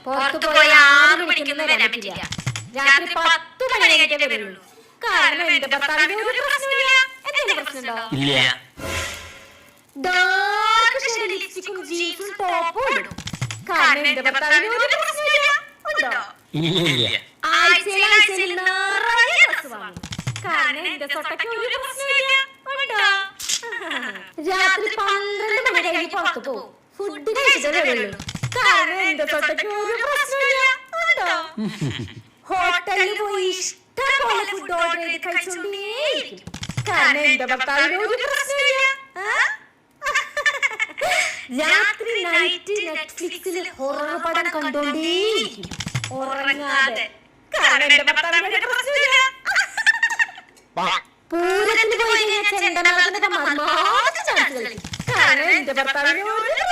പുറത്തു പോയി 6 മണിക്കൊന്നും വരാൻ പറ്റില്ല. രാത്രി 10 മണി കഴിഞ്ഞിട്ടേ വരുള്ളൂ. കാരണം എന്റെ ഭർത്താവിന് ഒരു പ്രശ്നമില്ല. എന്തെങ്കിലും പ്രശ്നമുണ്ടോ? ഇല്ല. ഡാർക്ക് ഷെയ്ഡ് ലിപ്സ്റ്റിക്കും ജീൻസും ടോപ്പും ഇടും. കാരണം എന്റെ ഭർത്താവിന് ഒരു പ്രശ്നമില്ല. ഉണ്ടോ? ഇല്ല. ആഴ്ചയിൽ നിറയെ ഡ്രസ് വാങ്ങും. കാരണം എന്റെ സൊട്ടയ്ക്ക് ഒരു പ്രശ്നമില്ല. ഉണ്ടോ? രാത്രി 12 മണി കഴിഞ്ഞ് പുറത്തു പോകും. ഫുഡ് കഴിച്ചിട്ടേ വരുള്ളൂ. കാരണം എന്റെ സൊട്ടയ്ക്ക് ഒരു പ്രശ്നമില്ല. ഉണ്ടോ? ഹോട്ടലിൽ പോയി ഇഷ്ടംപോലെ ഫുഡ് ഓർഡർ ചെയ്ത് കഴിച്ചോണ്ടേയിരിക്കും. കാരണം എന്റെ ഭർത്താവിന് ഒരു പ്രശ്നമില്ല. രാത്രി നൈറ്റ് നെറ്റ്ഫ്ലിക്സിൽ ഹൊറർ പടം കണ്ടോണ്ടേയിരിക്കും ഉറങ്ങാതെ. കാരണം എന്റെ ഭർത്താവിന് ഒരു പ്രശ്നമില്ല. പൂരത്തിന് പോയി കഴിഞ്ഞാൽ ചെണ്ടമേളത്തിന്റെ മർമാ ചാൻസ് കളിക്കും. കാരണം എന്റെ ഭർത്താവിന് ഒരു